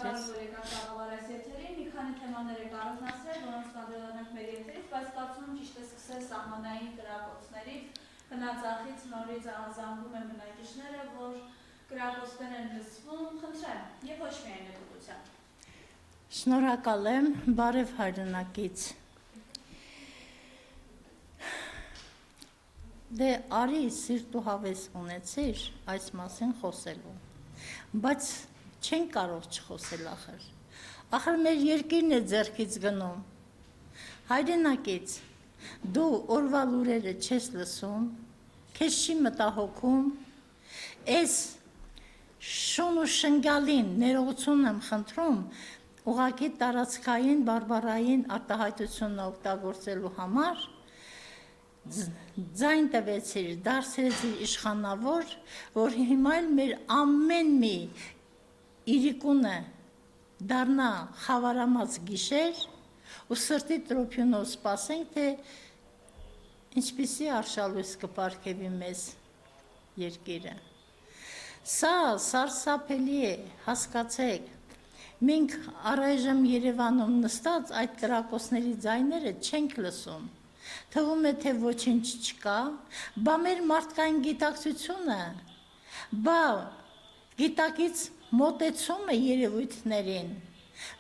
Շնորհակալ եմ, որ եկաք տաղավար այս եթերին, մի քանի թեմաներ եք առանձնացրել, որոնց կանդրադառնանք մեր եթերից, բայց կարծում եմ ճիշտ է սկսել սահմանային կրակոցներից, հնածախից նորից ահազանգում են բնակիչները, որ կրակոցներ են լսվում, խնդրեմ, եւ ոչ միայն նետուտությամբ։ Շնորհակալ եմ, բարև հայրենակից։ Դե արի սիրտ ու հավես ունեցիր այս մասին խոսելու, բայց չեն կարող չխոսել ախր։ Ախր մեր երկիրն է ձեռքից գնում։ Հայրենակից, դու օրվա լուրերը չես լսում, քեզ չի մտահոգում, այս շուն ու շնգալին ներողություն եմ խնդրում, ուղղակի տարածքային բարբարային արտահայտությունն օգտագործելու համար ձայն տվեցիր, դարձրեցիր իշխանավոր, որ հիմա էլ մեր ամեն մի իրիկունը դառնա խավարամած գիշեր ու սրտի տրոփյունով սպասենք, թե ինչպիսի արշալույս կպարգևի մեզ երկիրը։ Սա սարսափելի է, հասկացեք, մենք առայժմ Երևանում նստած այդ կրակոցների ձայները չենք լսում, թվում է, թե ոչինչ չկա, բա մեր մարդկային գիտակցությունը, բա գիտակից մոտեցումը երևույթներին,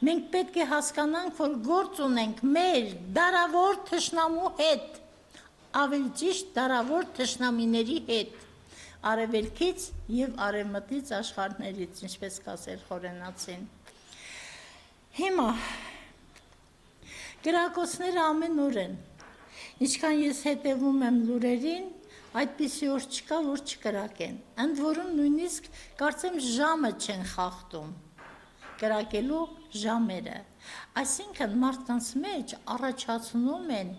մենք պետք է հասկանանք, որ գործ ունենք մեր դարավոր թշնամու հետ, ավելի ճիշտ դարավոր թշնամիների հետ, արևելքից և արևմտից աշխարհներից, ինչպես կասեր խորենացին։ Հիմա կրակոցները ամեն օր են, ինչքան ես հետևում եմ լուրերին, այդպիսի օր չկա, որ չկրակեն, ընդ որում նույնիսկ կարծեմ ժամը չեն խախտում, կրակելու ժամերը, այսինքն մարդկանց մեջ առաջացնում են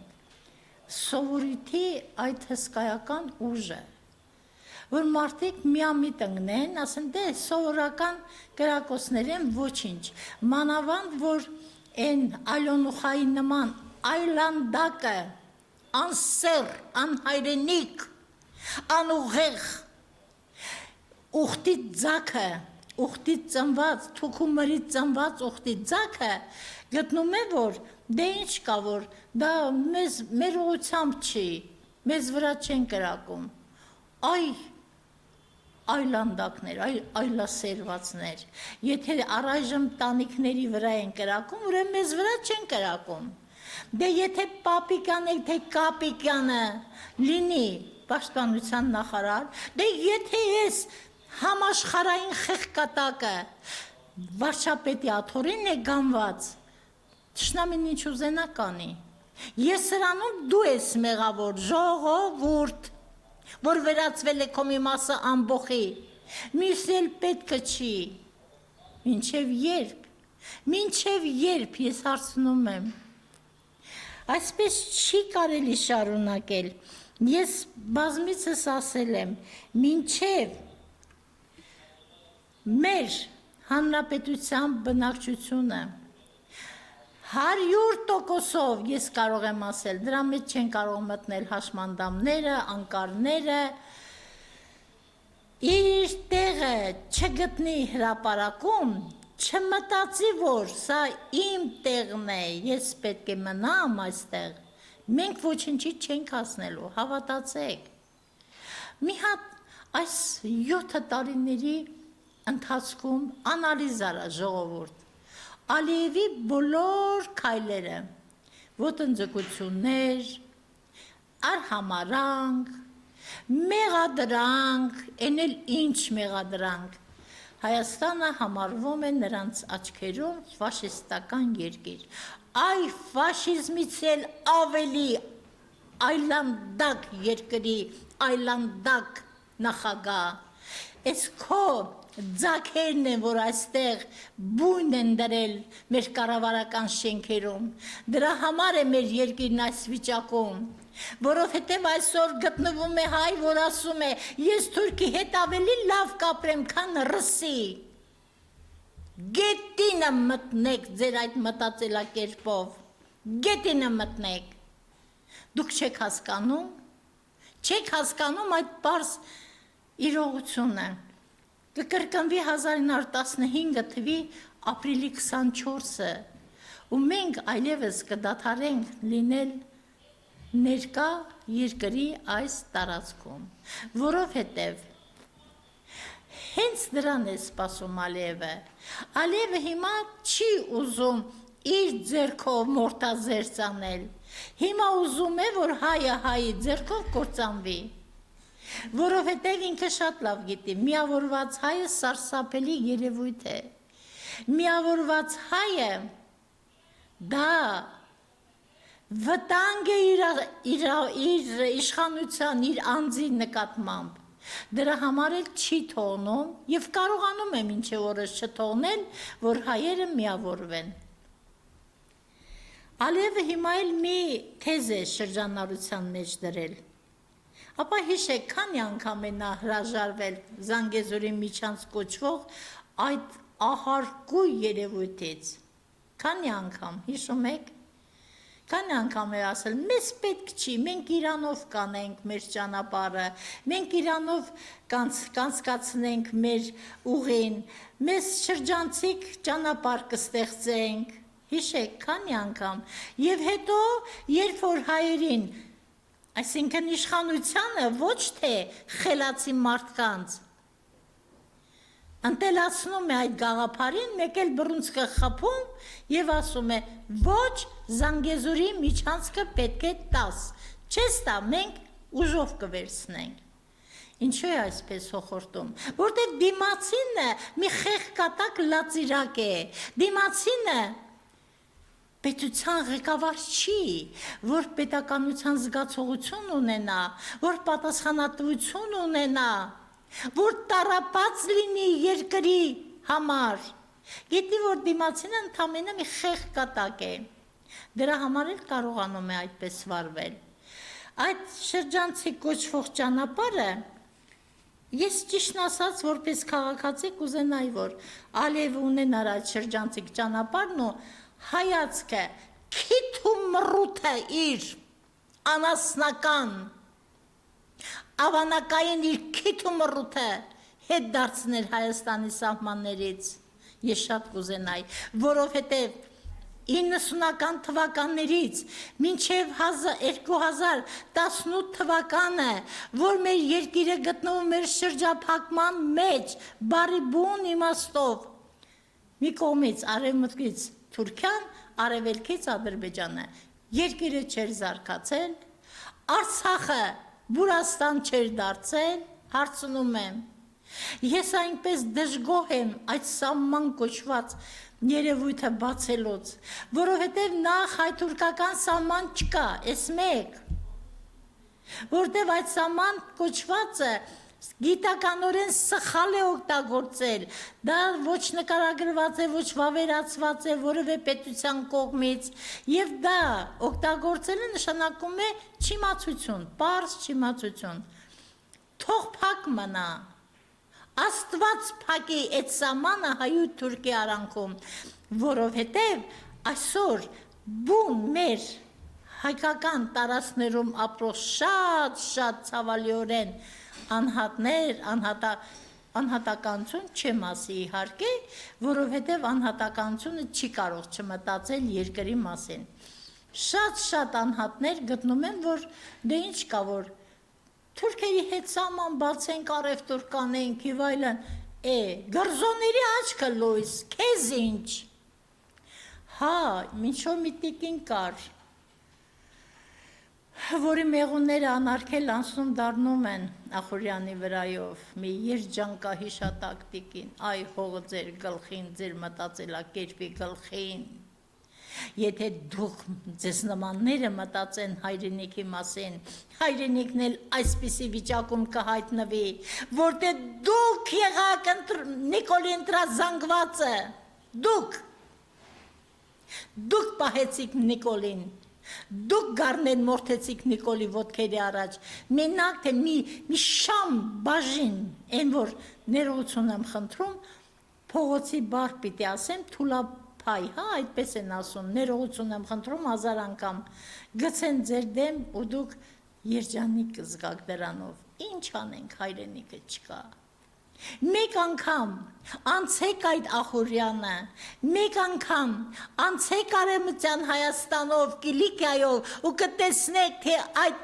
սովորույթի այդ հսկայական ուժը, որ մարդիկ միամիտ ընկնեն, ասեն, դե սովորական կրակոցներ են ոչինչ, մանավանդ, որ են Ալյոնուխայի նման այլանդակը, անսեր, անհայրենիք, անուղեղ, ուխտի ձակը, ուխտի ծնված, թուքումրից ծնված ուխտի ձակը գտնում է, որ դե ինչ կա, որ դա մեր ուղղությամբ չի, մեզ վրա չեն կրակում, այ այլանդակներ, այլասերվածներ, եթե առայժմ տանիքների վրա են կրակում, ուրեմն մեզ վրա չեն կրակում, դե եթե պապիկան է, թե կապիկյանը լինի պաշտպանության նախարար, դե եթե ես համաշխարհային խեղկատակը վարչապետի աթոռին է գանված, թշնամին ինչ ուզենա կանի, ես սրանում դու ես մեղավոր, ժողովուրդ, որ վերածվել է քո մի մասը ամբոխի, մյուսն էլ պետքը չի, մինչև երբ ես հարցնում եմ, այսպես չի կարելի շարունակել, ես բազմիցս ասել եմ, մինչև մեր հանրապետության բնակչությունը 100%-ով ես կարող եմ ասել, դրա մեջ չեն կարող մտնել հաշմանդամները, անկարները, իր տեղը չգտնի հրապարակում, չմտածի, որ սա իմ տեղն է, ես պետք է մնամ այստեղ, մենք ոչինչի չենք հասնելու, հավատացեք։ Մի հատ այս 7 տարիների ընթացքում անալիզ արա ժողովուրդ, Ալիևի բոլոր քայլերը, ոտնձգություններ, արհամարանք, մեղադրանք, են էլ ինչ մեղադրանք, Հայաստանը համարվում է նրանց աչքերում ֆաշիստական երկիր, այ ֆաշիզմից էլ ավելի այլանդակ երկրի, այլանդակ նախագահ, այս քո ձակերն են, որ այստեղ բույն են դրել մեր կառավարական շենքերում, դրա համար է մեր երկիրն այս վիճակում, որովհետև այսօր գտնվում է հայ, որ ասում է, ես թուրքի հետ ավելի լավ կապրեմ, քան ռուսի, գետինը մտնեք ձեր այդ մտածելակերպով, գետինը մտնեք, դուք չեք հասկանում այդ պարզ իրողությունը, կկրկնվի 1915 թվի ապրիլի 24-ը ու մենք այլևս կդադարենք լինել ներկա երկրի այս տարածքում, որովհետև հենց դրան է սպասում Ալիևը։ Ալիևը հիմա չի ուզում իր ձեռքով մորթազերծ անել, հիմա ուզում է, որ հայը հայի ձեռքով կործանվի, որովհետև ինքը շատ լավ գիտի, միավորված հայը սարսափելի երևույթ է, միավորված հայը դա վտանգ է իր իշխանության, իր անձի նկատմամբ, դրա համար էլ չի թողնում և կարողանում է մինչև օրս չթողնել, որ հայերը միավորվեն։ Ալիևը հիմա էլ մի թեզ է շրջանառության մեջ դրել, ապա հիշեք, քանի անգամ է նա հրաժարվել Զանգեզուրի միջանց կոչվող այդ ահարկույ երևույթից, քանի անգամ, հիշում եք, քանի անգամ է ասել, մեզ պետք չի, մենք Իրանով կանենք մեր ճանապարհը, մենք Իրանով կանցկացնենք մեր ուղին, մեզ շրջանցիկ ճանապարհ կստեղծենք, հիշեք, քանի անգամ, և հետո, երբ որ հայերին, այսինքն իշխանությանը ոչ թե խելացի մարդկանց, ընտելացնում է այդ գաղափարին, մեկ էլ բռունցքը խփում և ասում է, ոչ Զանգեզուրի միջանցքը պետք է տաս, չես տա, մենք ուժով կվերցնենք։ Ինչու է այսպես հոխորտում, որտեղ դիմացինը մի խեղկատակ լածիրակ է, դիմացինը պետության ղեկավար չի, որ պետականության զգացողություն ունենա, որ պատասխանատվություն ունենա, որ տառապած լինի երկրի համար, գիտի, որ դիմացինը ընդամենը մի խեղկատակ է, դրա համար էլ կարողանում է այդպես վարվել։ Այդ շրջանցի կոչվող ճանապարհը, ես ճիշտն ասած, որպես քաղաքացի կուզենայի, որ Ալիևը ունենար այդ շրջանցիկ ճանապարհն ու հայացքը, քիթ ու մռութը իր անասնական, ավանակային իր քիթ ու մռութը հետ դարձնել Հայաստանի սահմաններից, ես շատ կուզենայի, որովհետև 90-ական թվականներից մինչև 2018 թվականը, որ մեր երկիրը գտնվում էր շրջափակման մեջ, բարի բուն իմաստով, մի կողմից արևմուտքից Թուրքիան, արևելքից Ադրբեջանը, երկիրը չէր զարգացել, Արցախը Բուրաստան չէր դարձել, հարցնում եմ, ես այնպես դժգոհ եմ այդ սահման կոչված երևույթը բացելուց, որովհետև նախ հայ-թուրքական սահման չկա, էս մեկ, որտև այդ սահման կոչվածը գիտականորեն սխալ է օգտագործել, դա ոչ նկարագրված է, ոչ վավերացված է որևէ պետության կողմից, և դա օգտագործելը նշանակում է չիմացություն, պարզ չիմացություն, թող փակ մնա, Աստված փակի այդ սահմանը հայ-թուրքի արանքում, որովհետև այսօր բուն մեր հայկական տարածքներում ապրող շատ ցավալիորեն անհատներ, անհատականություն չեմ ասի իհարկե, որովհետև անհատականությունը չի կարող չմտածել երկրի մասին։ Շատ անհատներ գտնում են, որ դե ինչ կա, որ թուրքերի հետ սահման բացենք, առևտուր կանենք և այլն, գրզոների աչքը լույս, քեզ ինչ։ Հա, ինչ որ մի տիկին կար, որի մեղունները անարգել անցնում դառնում են Ախուրյանի վրայով, մի երջանկահի շատակ տիկին, այ հողը ձեր գլխին, ձեր մտածելակերպի գլխին, եթե դուք ձեզ նմանները մտածեն հայրենիքի մասին, հայրենիքն էլ այսպիսի վիճակում կհայտնվի, որտեղ դուք եղաք Նիկոլի ընտրազանգվածը, դուք պահեցիք Նիկոլին, դուք գառնեն մորթեցիք Նիկոլի ոտքերի առաջ, մենակ թե մի շամ բաժին, այն որ ներողություն եմ խնդրում, փողոցի բառ պիտի ասեմ, թուլափայ, հա, այդպես են ասում, ներողություն եմ խնդրում 1000 անգամ, գցեն ձեր դեմ ու դուք երջանիկ կզգաք դրանով, ինչ անենք հայրենիքը չկա, Մեկ անգամ անցեք այդ ախորյանը, մեկ անգամ անցեք Արևմտյան Հայաստանով, Կիլիկիայով ու կտեսնեք, թե այդ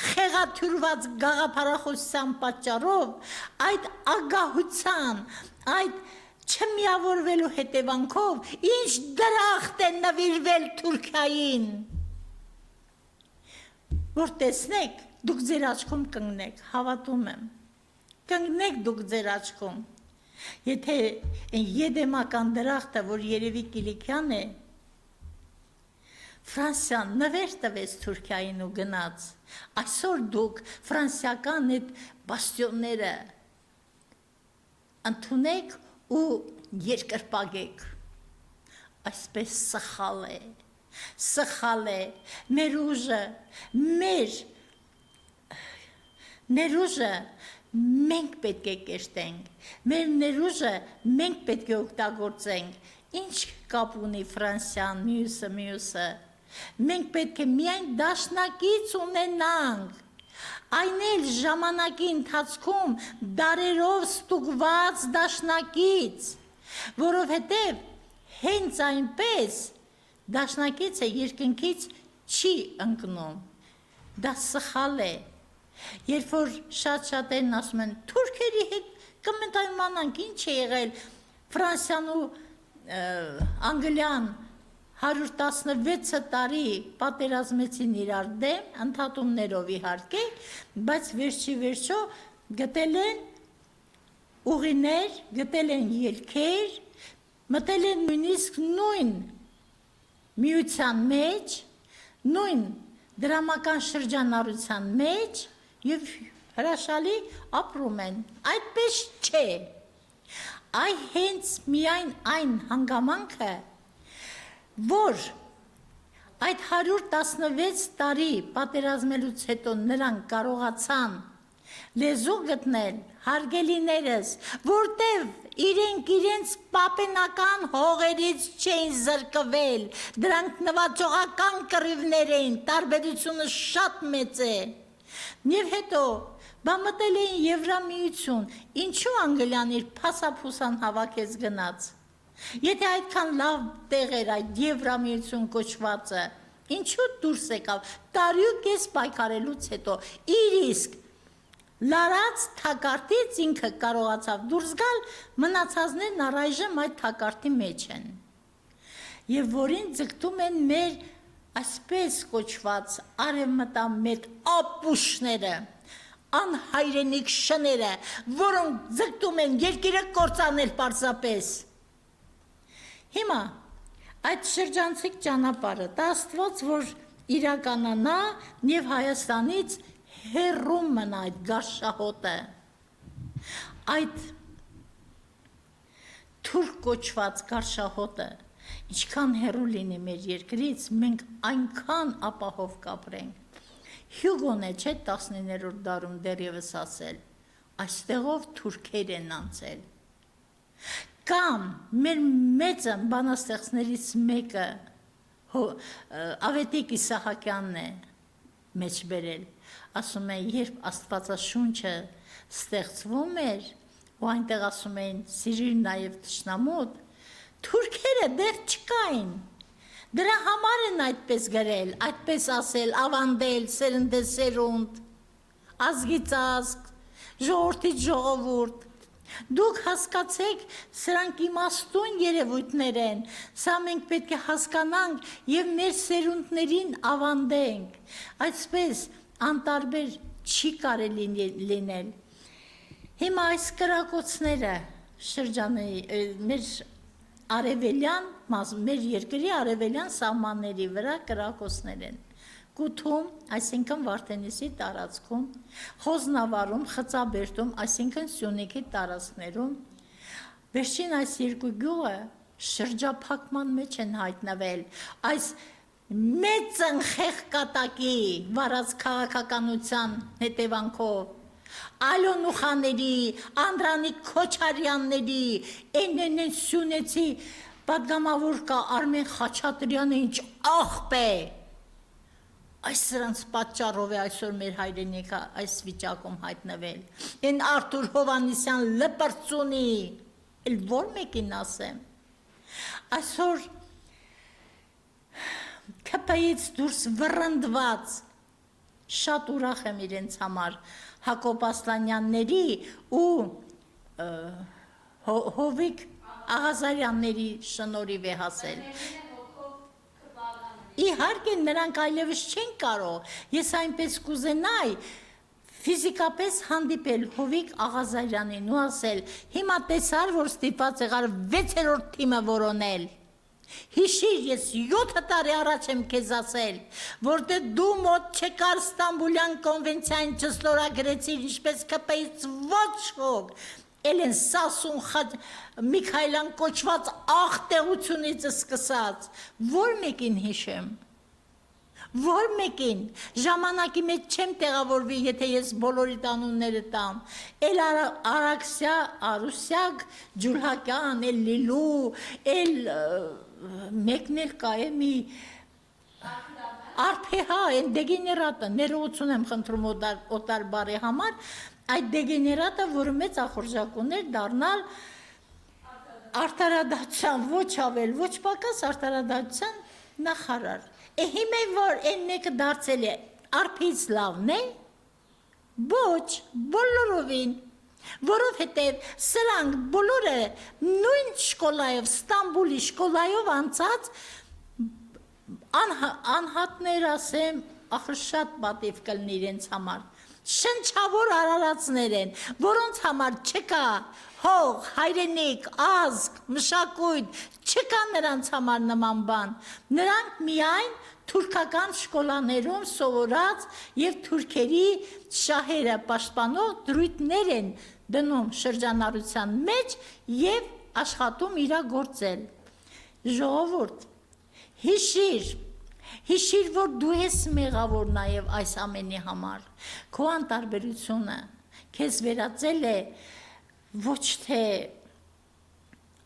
խեղաթյուրված գաղափարախոսության պատճառով, այդ ագահության, այդ չմիավորվելու հետևանքով ինչ դրախտ է նվիրվել Թուրքիային, որ տեսնեք, դուք ձեր աչքում կընկնեք, հավատում եմ, կընկնեք դուք ձեր աչքում, եթե եդեմական դրախտը, որ երևի Կիլիկյան է, Ֆրանսիան նվեր տվեց Թուրքիային ու գնաց, այսօր դուք ֆրանսիական այդ բաստիոնները ընդունեք ու երկրպագեք, այսպես սխալ է, մեր ուժը, ներուժը մենք պետք է կերտենք, մեր ներուժը մենք պետք է օգտագործենք, ինչ կապ ունի Ֆրանսիան, մյուսը, մենք պետք է միայն դաշնակից ունենանք, այն էլ ժամանակի ընթացքում դարերով ստուգված դաշնակից, որովհետև հենց այնպես դաշնակիցը երկնքից չի ընկնում, դա սխալ է, երբ որ շատ-շատերն ասում են, թուրքերի հետ կմտայմանանք, ինչ է եղել Ֆրանսիան ու Անգլիան 116 տարի պատերազմեցին իրար դեմ, ընդհատումներով իհարկե, բայց վերջո գտել են ուղիներ, գտել են ելքեր, մտել են նույնիսկ նույն միության մեջ, նույն դրամական շրջանառության մեջ և հրաշալի ապրում են, այդպես չէ, այ հենց միայն այն հանգամանքը, որ այդ 116 տարի պատերազմելուց հետո նրանք կարողացան լեզու գտնել, հարգելիներս, որտև իրենք իրենց պապենական հողերից չէին զրկվել, դրանք նվաճողական կռիվներ էին, տարբերությունը շատ մեծ է, և հետո մտել էին Եվրամիություն, ինչու Անգլիան իր փասափուսան հավաքեց գնաց, եթե այդքան լավ տեղ էր այդ Եվրամիություն կոչվածը, ինչու դուրս եկավ, տարի ու կես պայքարելուց հետո, իր իսկ լարած թակարդից ինքը կարողացավ դուրս գալ, մնացածներն առայժմ այդ թակարդի մեջ են, և որին ձգտում են մեր այսպես կոչված արևմտամետ ապուշները, անհայրենիք շները, որոնք ձգտում են երկիրը կործանել պարզապես։ Հիմա այդ շրջանցիկ ճանապարհը, դա Աստված, որ իրականանա և Հայաստանից հեռու մնա այդ գարշահոտը, այդ թուրք կոչված գարշահոտը, ինչքան հեռու լինի մեր երկրից, մենք այնքան ապահով կապրենք։ Հյուգոն է չէ 19-րդ դարում դեռևս ասել, այստեղով թուրքեր են անցել։ Կամ մեր մեծը բանաստեղծներից մեկը Ավետիք Իսահակյանն է մեջ բերել, ասում է, երբ Աստվածաշունչը ստեղծվում էր, ու այնտեղ ասում էին, սիրիր նաև թշնամուդ, թուրքերը դեռ չկային, դրա համար են այդպես գրել, այդպես ասել, ավանդել, սերնդեսերունդ, ազգից ազգ, ժողովրդից ժողովուրդ, դուք հասկացեք, սրանք իմաստուն երևույթներ են, սա մենք պետք է հասկանանք և մեր սերունդներին ավանդենք, այսպես անտարբեր չի կարելի լինել։ Հիմա այս կրակոցները շրջանի, մեր արևելյան, մեր երկրի արևելյան սահմանների վրա կրակոցներ են, Կութում, այսինքն Վարդենիսի տարածքում, Խոզնավարում, Խծաբերդում, այսինքն Սյունիքի տարածքներում, վերջին այս երկու գյուղը շրջափակման մեջ են հայտնվել, այս մեծ խեղկատակի վարած քաղաքականության հետևանքով, Ալոնուխաների, Անդրանիկ Քոչարյանների, են Սյունեցի պատգամավոր կա Արմեն Խաչատրյանը ինչ աղբ է, Այս սրանց պատճառով է այսօր մեր հայրենիքը այս վիճակում հայտնվել։ Են Արթուր Հովանեսյան լպրծունի, էլ որ մեկին ասեմ։ Այսօր ԿՊ-ից դուրս վռնդված շատ ուրախ եմ իրենց համար Հակոբ Ասլանյանների ու Հովիկ Աղազարյանների շնորհիվ է հասել։ Իհարկե նրանք այլևս չեն կարող, ես այնպես կուզենայի ֆիզիկապես հանդիպել Հովիկ Աղազարյանին ու ասել, հիմա տեսար, որ ստիպված եղար 6-րդ թիմը որոնել։ Հիշիր, ես 7 տարի առաջ եմ քեզ ասել, որ դու մոտ չկար Ստամբուլյան կոնվենցիային չստորագրեցիր, ինչպես ԿՊ-ից ոչ ոք, էլ են Սասուն Միքայելյան կոչված աղտեղությունից սկսած, որ մեկին հիշեմ, որ մեկին, ժամանակի մեջ չեմ տեղավորվի, եթե ես բոլորիդ անունները տամ, էլ Արաքսյա, Արուսյակ, Ջուլհակյան, էլ Լիլու, էլ մեկն էլ կա է մի Արփեհա, են դեգեներատը, ներողություն եմ խնդրում օտար բարի համար, այդ դեգեներատը, որը մեծ ախորժակ ուներ դառնալ արդարադատության, ոչ ավել, ոչ պակաս արդարադատության նախարար։ Հիմա որ այն մեկը դարձել է Արփից լավն է, ոչ, բոլորովին, որովհետև սրանք բոլորը նույն շկոլայով, Ստամբուլի շկոլայով անցած անհատներ ասեմ, ախր շատ պատիվ կլինի իրենց համար, շնչավոր արարածներ են, որոնց համար չկա հող, հայրենիք, ազգ, մշակույթ, չկա նրանց համար նման բան, նրանք միայն թուրքական շկոլաներում սովորած և թուրքերի շահերը պաշտպանող դրույթներ են դնում շրջանառության մեջ և աշխատում իրագործել։ Ժողովուրդ, հիշիր, որ դու ես մեղավոր նաև այս ամենի համար, քո անտարբերությունը քեզ վերածել է ոչ թե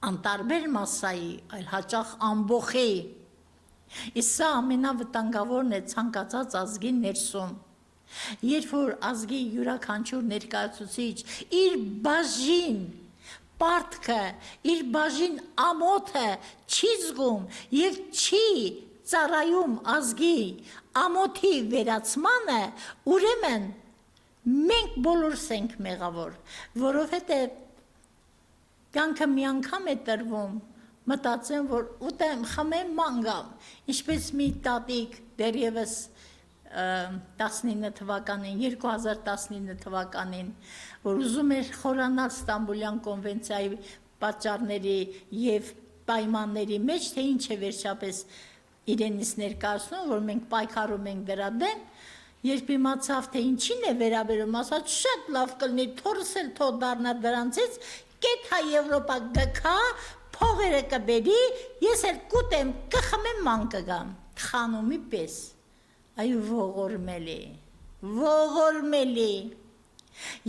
անտարբեր մասայի, այլ հաճախ ամբոխի, իսկ սա ամենավտանգավորն է ցանկացած ազգի ներսում, երբ որ ազգի յուրաքանչյուր ներկայացուցիչ իր բաժին պարտքը, իր բաժին ամոթը չի զգում և չի ծառայում ազգի ամոթի վերացմանը, ուրեմն մենք բոլորս ենք մեղավոր, որովհետև կյանքը մի անգամ է տրվում, մտածեմ, որ ուտեմ, խմեմ, ման գամ, ինչպես մի տատիկ դեռևս 2019 թվականին, որ ուզում էր խորանալ Ստամբուլյան կոնվենցիայի պատճառների և պայմանների մեջ, թե ինչ է վերջապես իրենից ներկայացնում, որ մենք պայքարում ենք դրա դեմ, երբ իմացավ, թե ինչին է վերաբերում, ասաց շատ լավ կլինի, թորս էլ թող դառնա դրանցից, կեթա Եվրոպա գքա, փողերը կբերի, ես էլ կուտեմ, կխմեմ, ման կգամ, խանումի պես, այ ողորմելի,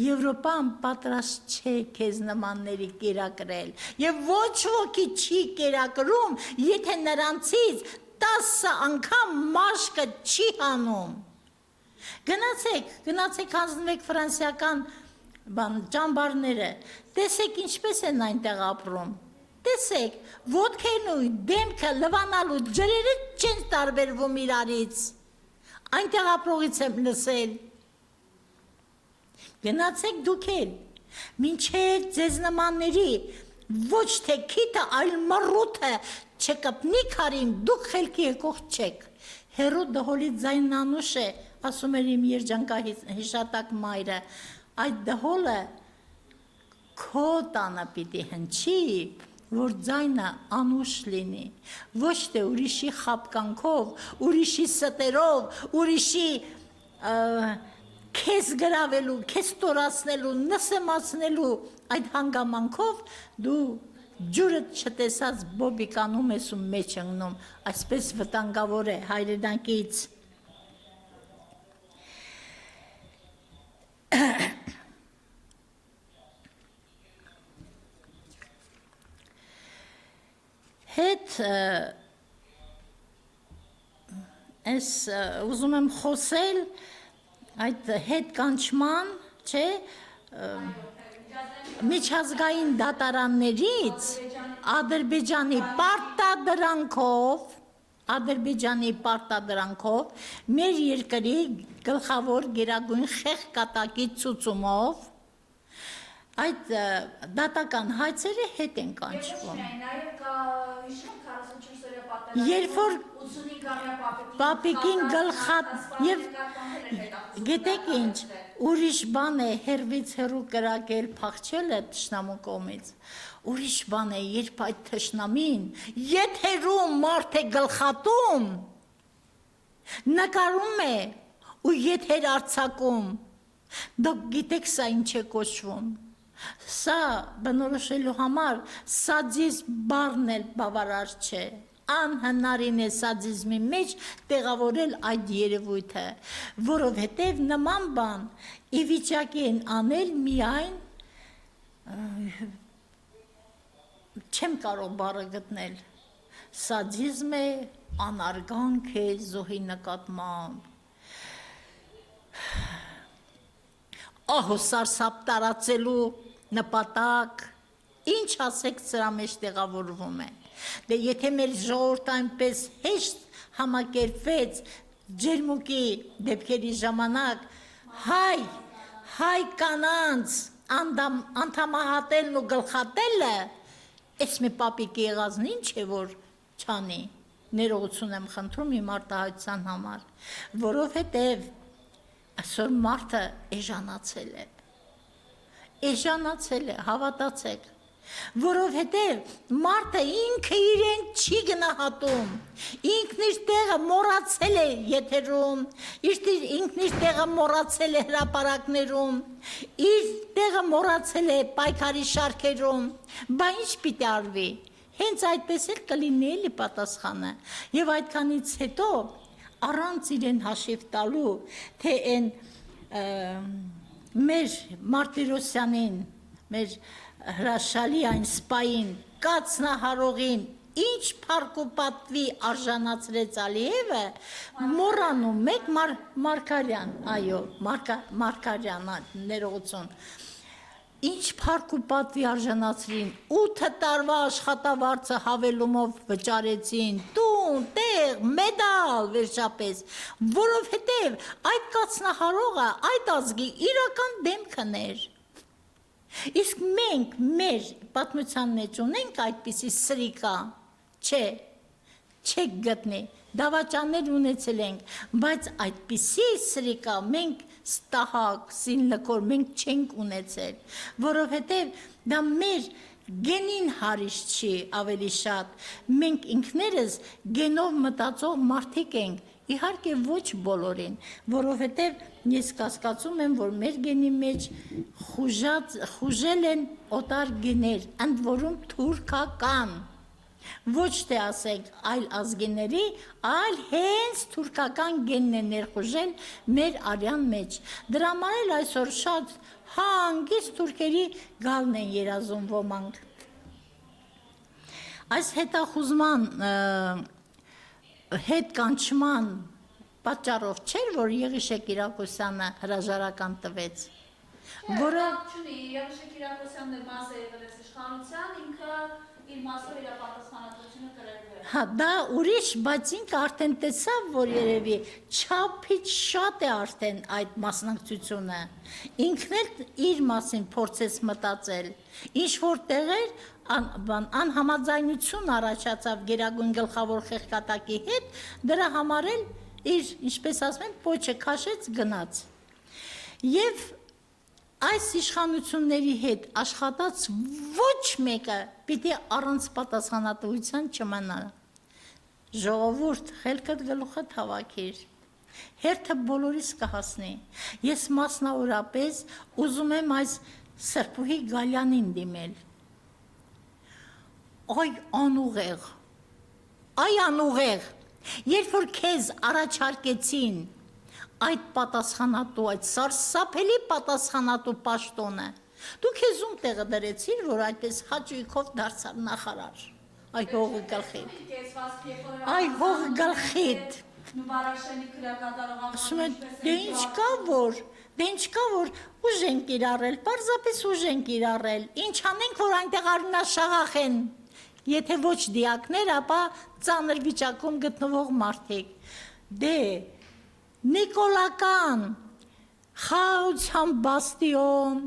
Եվրոպան պատրաստ չէ քեզ նմանների կերակրել և ոչ ոքի չի կերակրում, եթե նրանցից 10 անգամ մաշկը չի հանում։ Գնացեք հանձնվեք ֆրանսիական ճամբարները, տեսեք ինչպես են այնտեղ ապրում, տեսեք, ոտքերն ու դեմքը լվանալու ջրերը չեն տարբերվում իրարից, այնտեղ ապրողից եմ լսել, գնացեք դուք էլ, մինչև ձեզ նմանների, ոչ թե քիթը, այլ մռութը չկպնի քարին, դուք խելքի եկող չեք, հեռու դհոլի ձայնն անուշ է, ասում էր իմ երջանկահիշատակ մայրը, այդ դհոլը քո տանը պիտի հնչի, որ ձայնը անուշ լինի, ոչ թե ուրիշի խապկանքով, ուրիշի ստերով, ուրիշի քեզ գրավելու, քեզ տորացնելու, նսեմացնելու այդ հանգամանքով դու ջուրը չտեսած բոբիկանում ես ու մեջ ընկնում, այսպես վտանգավոր է հայրենակից։ Հետ Ես ուզում եմ խոսել այդ հետ կանչման, չէ, միջազգային դատարաններից Ադրբեջանի պարտադրանքով մեր երկրի գլխավոր գերագույն խեղկատակի ցուցումով այդ դատական հայցերը հետ են կանչվում։ Նաև կա հիշում 44-օրյա պատերազմը, Երբ որ 85-ամյա Պապիկին գլխատ եւ գիտեք ինչ, ուրիշ բան է հերվից հեռու կրակել փախչելը թշնամու կողմից։ Ուրիշ բան է, երբ այդ թշնամին եթերում մարդ է գլխատում, նկարում է ու եթեր արձակում, դուք գիտեք սա ինչ է կոչվում։ Սա բնորոշելու համար սադիզմ բառն էլ բավարար չէ։ Անհնարին է սադիզմի մեջ տեղավորել այդ երևույթը, որովհետև նման բան ի վիճակի են անել միայն չեմ կարող բառը գտնել, սադիզմ է, անարգանք է զոհի նկատմամբ, ահո սարսափ տարածելու նպատակ, ինչ ասեք սրա մեջ տեղավորվում է, դե եթե մեր ժողովուրդը այնպես հեշտ համակերպվեց ջերմուկի դեպքերի ժամանակ, հայ կանանց անդամահատելն ու գլխատելը, Ես մի պապիկի եղածն ինչ է, որ չանի, ներողություն եմ խնդրում իմ արտահայտության համար, որովհետև այսօր մարդը էժանացել է, հավատացեք, որովհետև մարդը ինքը իրեն չի գնահատում, ինքն իր տեղը մոռացել է եթերում, ինքն իր տեղը մոռացել է հրապարակներում, իր տեղը մոռացել է պայքարի շարքերում, բա ինչ պիտի արվի, հենց այդպես էլ կլինի էլի պատասխանը, եւ այդքանից հետո առանց իրեն հաշիվ տալու, թե այն մեր Մարտիրոսյանին, մեր հրաշալի այն սպային, կացնահարողին, ինչ փառք ու պատվի արժանացրեց Ալիևը, մոռանում մեկ Մարգարյան, այո, Մարգարյան, ներողություն, ինչ փառք ու պատվի արժանացրին, 8 տարվա աշխատավարձը հավելումով վճարեցին, տուն, տեղ, մեդալ վերջապես, որովհետև այդ կացնահարողը այդ ազգի իրական դեմքն էր։ Իսկ մենք մեր պատմության մեջ ունենք այդպիսի սրիկա, չեք գտնի, դավաճաններ ունեցել ենք, բայց այդպիսի սրիկա մենք ստահակ, սինլկոր, մենք չենք ունեցել, որովհետև դա մեր գենին հարիշ չի ավելի շատ, մենք ինքներս գենով մտածող մարդիկ ենք, իհարկե ոչ բոլորին, որովհետև ես կասկածում եմ, որ մեր գենի մեջ խուժել են օտար գեներ, ընդ որում թուրքական, ոչ թե ասենք այլ ազգիների, այլ հենց թուրքական գենն է ներխուժել մեր արյան մեջ, դրա համար էլ այսօր շատ հանգիստ թուրքերի գալն են երազում ոմանք։ Այս հետախուզման հետ կանչման պատճառով չէր, որ Եղիշե Կիրակոսյանը հրաժարական տվեց, որը Եղիշե Կիրակոսյանն էլ մաս է եղել իշխանության, ինքը իր մասով իր պատասխանատվությունը կրելու է։ Հա, դա ուրիշ, բայց ինքը արդեն տեսավ, որ երևի չափից շատ է արդեն այդ մասնակցությունը, ինքն էլ իր մասին փորձեց մտածել, ինչ որ տեղեր անհամաձայնություն առաջացավ գերագույն գլխավոր խեղկատակի հետ, դրա համար էլ իր, ինչպես ասում են, պոչը քաշեց գնաց։ Եվ այս իշխանությունների հետ աշխատած ոչ մեկը պիտի առանց պատասխանատվության չմնա։ Ժողովուրդ, խելքդ գլուխդ հավաքիր, հերթը բոլորիս կհասնի։ Ես մասնավորապես ուզում եմ այս Սրբուհի Գալյանին դիմել։ Այ անուղեղ, երբ որ քեզ առաջարկեցին այդ պատասխանատու, այդ սարսափելի պատասխանատու պաշտոնը, դու քեզ ում տեղը դրեցիր, որ այդպես հաճույքով դարձար նախարար։ Այ հողի գլխիդ։ Այ հողի գլխիդ։ Նուբարաշենի քրեակատարողական Ասում են, դե ինչ կա որ ուժ են կիրառել, պարզապես ուժ են կիրառել, ինչ անենք, որ այնտեղ արնաշաղախեն, եթե ոչ դիակներ, ապա ծանր վիճակում գտնվող մարդիկ, դե, նիկոլական, խաղաղության բաստիոն,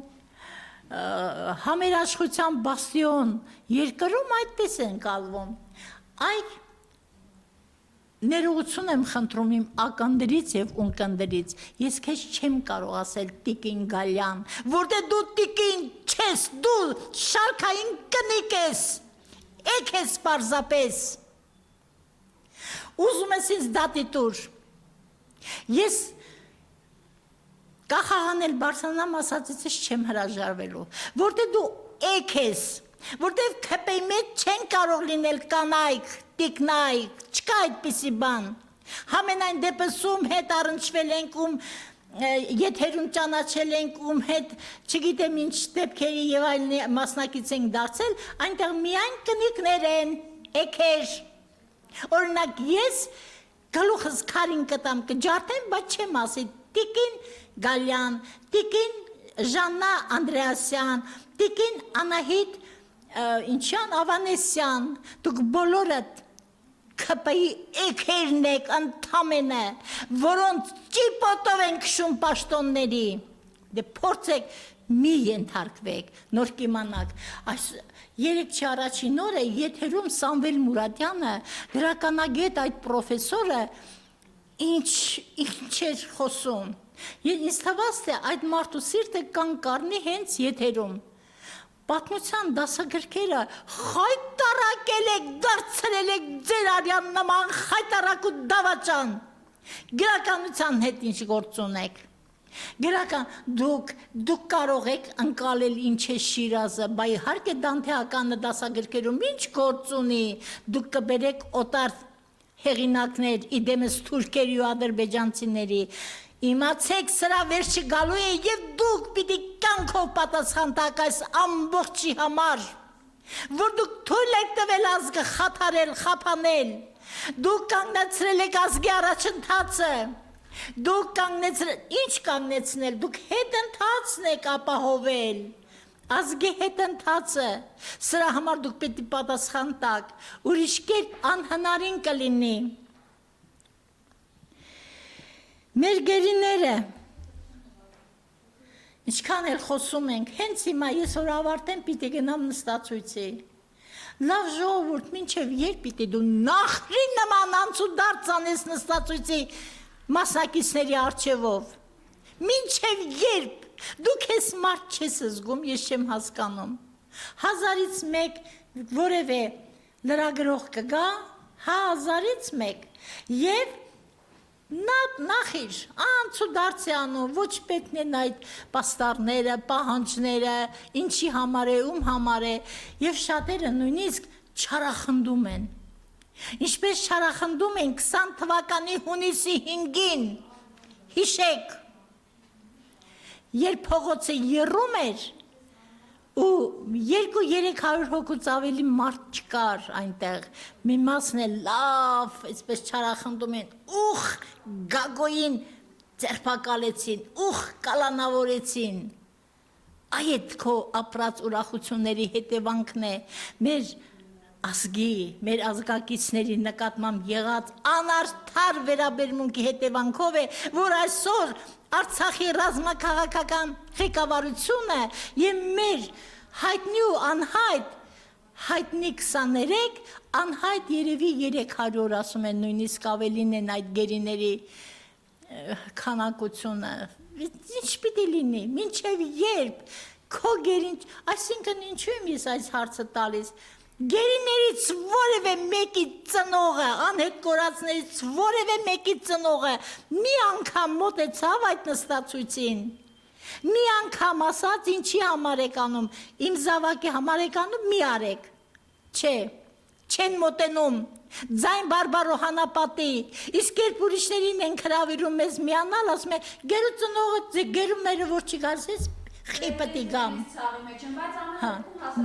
համերաշխության բաստիոն, երկրում այդպես են կալվում, այդ ներողություն եմ խնդրում իմ ականներից և ունկնդրից, ես քեզ չեմ կարող ասել տիկին Գալյան, որտեղ դու տիկին չես, դու շարքային կնիկ ես, եկ ես պարզապես, ուզում ես ինձ դատի տուր, ես կախաղանել Բարսանամ ասածիցս չեմ հրաժարվելու, որտեղ դու եկ ես, որտեղ քպեի մեջ չեն կարող լինել կանայք, տիկնայք, չկա այդպիսի բան, համենայն դեպս ում հետ առնչվել ենք, ում եթերում ճանաչել ենք, ում հետ չգիտեմ ինչ դեպքերի և այլ մասնակից ենք դարձել, այնտեղ միայն կնիկներ են, էքեր, օրինակ ես գլուխս քարին կտամ կջարդեմ, բայց չեմ ասի տիկին Գալյան, տիկին Ժաննա Անդրեասյան, տիկին Անահիտ ինչյան Ավանեսյան, դուք բոլորդ քպեի էքերն եք ընդամենը, որոնց ճիպոտով են քշում պաշտոնների, դե փորձեք մի ենթարկվեք, նոր կիմանաք, այս 3 առաջին օրը եթերում Սամվել Մուրադյանը, գրականագետ այդ պրոֆեսորը, ինչ էր խոսում, ինձ թվաց, թե այդ մարդու սիրտը կանգ առնի հենց եթերում, պատմության դասագրքերը խայտարակել եք, դարձրել եք ձեր արյան նման խայտարակ ու դավաճան, գրականության հետ ինչ գործ ունեք, դուք կարող եք ընկալել ինչ է Շիրազը, բայ իհարկե Դանթեականը դասագրքերում ինչ գործ ունի, դուք կբերեք օտար հեղինակներ, իդեմս թուրքերի ու ադրբեջանցիների, իմացեք սրա վերջը գալու է և դուք պիտի կյանքով պատասխան տաք այս ամբողջի համար, որ դուք թույլ եք տվել ազգը խաթարել, խափանել, դուք կանգնեցրել եք ազգի առաջընթացը, դուք ինչ կանգնեցնել, դուք հետընթացն եք ապահովել, ազգի հետընթացը, սրա համար դուք պիտի պատասխան տաք, ուրիշ կերպ անհնարին կլինի, մեր գերիները, ինչքան էլ խոսում ենք, հենց հիմա ես որ ավարտեմ պիտի գնամ նստացույցի, լավ ժողովուրդ, մինչև երբ պիտի դու նախրի նման անցուդարձ անես նստացույցի մասնակիցների առջևով, մինչև երբ, դու քեզ մարդ չես զգում, ես չեմ հասկանում, 1000-ից մեկ որևէ լրագրող կգա, 1000-ից մեկ, և նախիր, անցուդարձ է անում, ոչ պետք են այդ պաստառները, պահանջները, ինչի համար է, ում համար է, և շատերը նույնիսկ չարախնդում են, ինչպես չարախնդում են 20 թվականի հունիսի 5-ին, հիշեք, երբ փողոցը եռում էր, ու 200-300 հոգուց ավելի մարդ չկար այնտեղ, մի մասն է լավ, այսպես չարախնդում են, ուխ գագոյին ձերբակալեցին, ուխ կալանավորեցին, այդ քո ապրած ուրախությունների հետևանքն է, մեր ազգի, մեր ազգակիցների նկատմամբ եղած անարդար վերաբերմունքի հետևանքով է, որ այսօր Արցախի ռազմաքաղաքական ղեկավարությունը և մեր հայտնի ու անհայտ, հայտնի 23, անհայտ երևի 300, ասում են նույնիսկ ավելին են այդ գերիների քանակությունը, ինչ պիտի լինի, մինչև երբ, քո գերին, այսինքն ինչու եմ ես այս հարցը տալիս, գերիներից որևէ մեկի ծնողը, անհետ կորածներից որևէ մեկի ծնողը մի անգամ մոտեցավ այդ նստացույցին, մի անգամ ասաց ինչի համար եք անում, իմ զավակի համար եք անում, մի արեք, չէ, չեն մոտենում, ձայն բարբարո հանապատի, իսկ երբ ուրիշներին են հրավիրում մեզ միանալ, ասում է, գերու ծնողը, գերու մերը որ չի գալիս, ես խիպտի գամ,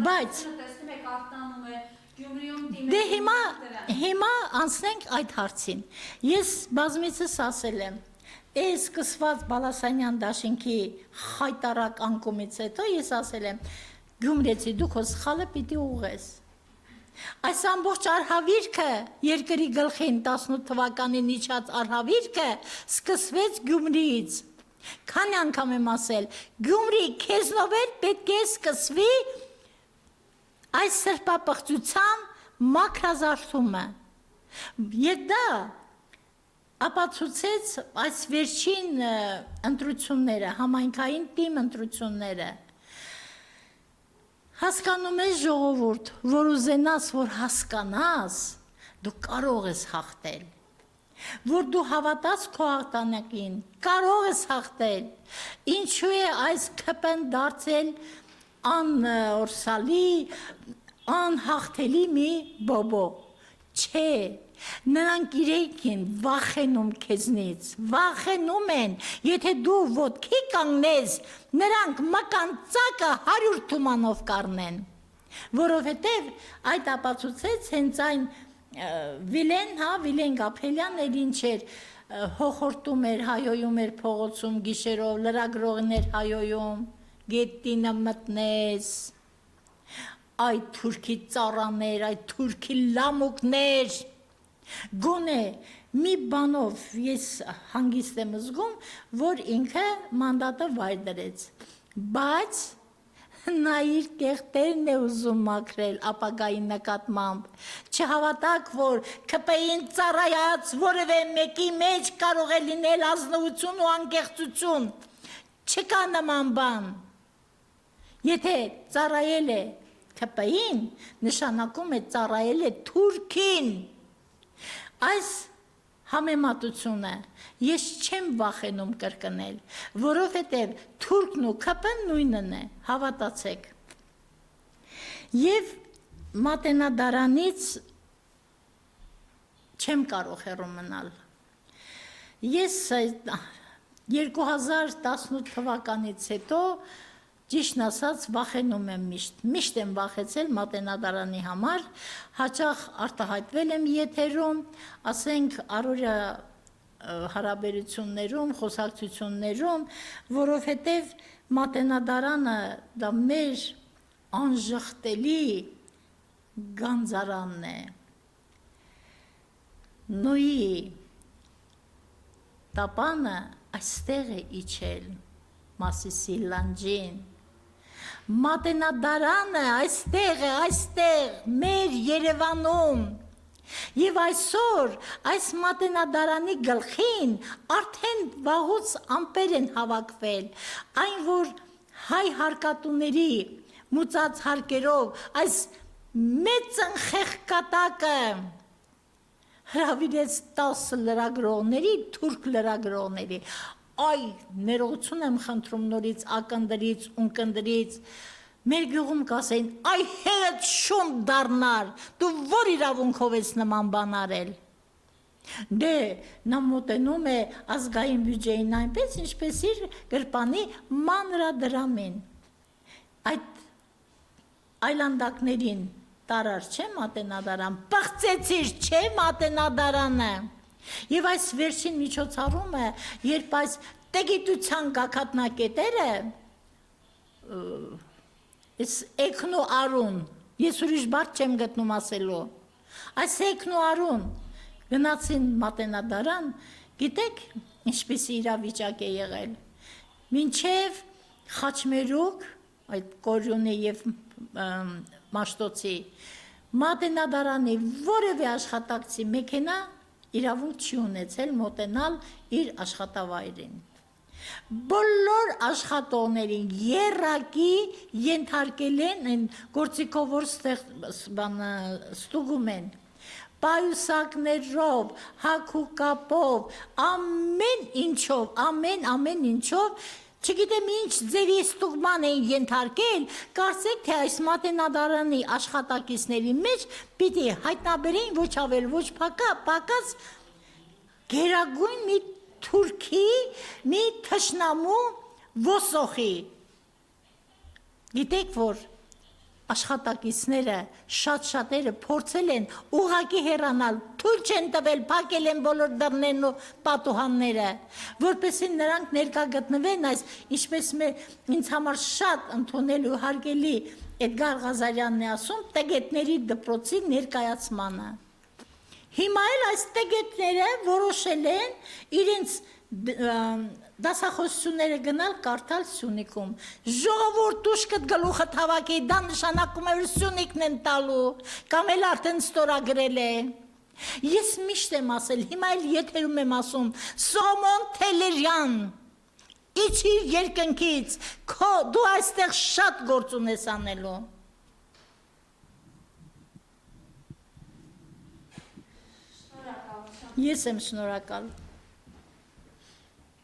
բայց տեսնում եք արտանում է Գյումրիում Դե հիմա անցնենք այդ հարցին։ Ես բազմիցս ասել եմ, այս սկսված Բալասանյան դաշինքի խայտարակ անկումից հետո ես ասել եմ, Գյումրեցի դու քո սխալը պիտի ուղես։ Այս ամբողջ արհավիրքը երկրի գլխին 18 թվականին իջած արհավիրքը սկսվեց Գյումրիից։ Քանի անգամ եմ ասել, Գյումրի քեզնով էլ պետք է սկսվի այս սրբապղծության մաքրազարդումը։ Եվ դա ապացուցեց այս վերջին ընտրությունները, համայնքային թիմ ընտրությունները։ Հասկանում ես ժողովուրդ, որ ուզենաս, որ հասկանաս, դու կարող ես հաղթել, որ դու հավատաս քո հաղթանակին, կարող ես հաղթել, ինչու է այս ԿՊ-ն դարձել անորսալի, անհաղթելի մի բոբո, չէ, նրանք իրենք վախենում քեզնից, վախենում են, եթե դու ոտքի կանգնես, նրանք մկան ծակը 100 թումանով կառնեն, որովհետև այդ ապացուցեց հենց այն Վիլեն Գաբրելյանն էր ինչ էր, հոխորտում էր, հայոյում էր փողոցում գիշերով, լրագրողն էր հայոյում, գետինը մտնես, այդ թուրքի ծառաներ, այդ թուրքի լամուկներ, գոնե մի բանով ես հանգիստ եմ զգում, որ ինքը մանդատը վայր դրեց, բայց նա իր կեղտերն է ուզում մաքրել ապագայի նկատմամբ, չհավատակ, որ ԿՊ-ին ծառայած որևէ մեկի մեջ կարող է լինել ազնվություն ու անկեղծություն, չկա նման բան, եթե ծառայել է ԿՊ-ին, նշանակում է ծառայել է թուրքին, այս համեմատությունը ես չեմ վախենում կրկնել, որովհետև թուրքն ու ԿՊ-ն նույնն է, հավատացեք։ Եվ Մատենադարանից չեմ կարող հեռու մնալ։ Ես 2018 թվականից հետո ճիշտն ասած վախենում եմ միշտ եմ վախեցել Մատենադարանի համար, հաճախ արտահայտվել եմ եթերում, ասենք առօրյա հարաբերություններում, խոսակցություններում, որովհետև Մատենադարանը դա մեր անժխտելի գանձարանն է, Նոյի տապանը այստեղ է իջել, Մասիսի լանջին, Մատենադարանը այստեղ է, այստեղ, մեր Երևանում, և այսօր այս Մատենադարանի գլխին արդեն վաղուց ամպեր են հավաքվել, այն որ հայ հարկատուների մուծած հարկերով այս մեծ խեղկատակը հրավիրեց 10 լրագրողների, թուրք լրագրողների, այ ներողություն եմ խնդրում նորից ակնդրից, ունկնդրից, մեր գյուղում կասեին, այ հետ շուն դառնար, դու որ իրավունքով ես նման բան արել։ Դե, նա մոտենում է ազգային բյուջեին այնպես, ինչպես իր գրպանի մանրադրամին։ Այդ այլանդակներին տարար չէ Մատենադարան, պղծեցիր չէ Մատենադարանը։ Եվ այս վերջին միջոցառումը, երբ այս տեգիտության գագաթնակետերը, այս էքն ու արուն, ես ուրիշ բառ չեմ գտնում ասելու, այս էքն ու արուն գնացին Մատենադարան, գիտեք ինչպիսի իրավիճակ է եղել, մինչև Խաչմերուկ, այդ Կորյունի և Մաշտոցի, Մատենադարանի որևէ աշխատակցի մեքենա իրավունք չի ունեցել մոտենալ իր աշխատավայրին։ Բոլոր աշխատողներին եռակի ենթարկել են գործիքավոր ստուգում են, պայուսակներով, հագուկապով, ամեն ինչով, չգիտեմ ինչ ձևի ստուգման էին ենթարկել, կարծեք թե այս Մատենադարանի աշխատակիցների մեջ պիտի հայտնաբերեին ոչ ավել ոչ պակաս գերագույն մի թուրքի, մի թշնամու ոսոխի։ Գիտեք որ աշխատակիցները շատ-շատերը փորձել են ուղակի հեռանալ, թույլ չեն տվել, փակել են բոլոր դռներն ու պատուհանները, որպեսզի նրանք ներկա գտնվեն այս, ինչպես ինձ համար շատ ընդունել ու հարգելի Էդգար Ղազարյանն է ասում, տգետների դպրոցի ներկայացմանը։ Հիմա էլ այս տգետները որոշել են իրենց դասախոսությունները գնալ կարդալ Սյունիքում։ Ժողովուրդ ուշքդ գլուխը հավաքի, դա նշանակում է, որ Սյունիքն են տալու, կամ էլ արդեն ստորագրել է։ Ես միշտ եմ ասել, հիմա էլ եթերում եմ ասում, Սոմոն Թելերյան, իջիր երկնքից, դու այստեղ շատ գործ ունես անելու։ Շնորհակալություն։ Ես եմ շնորհակալ։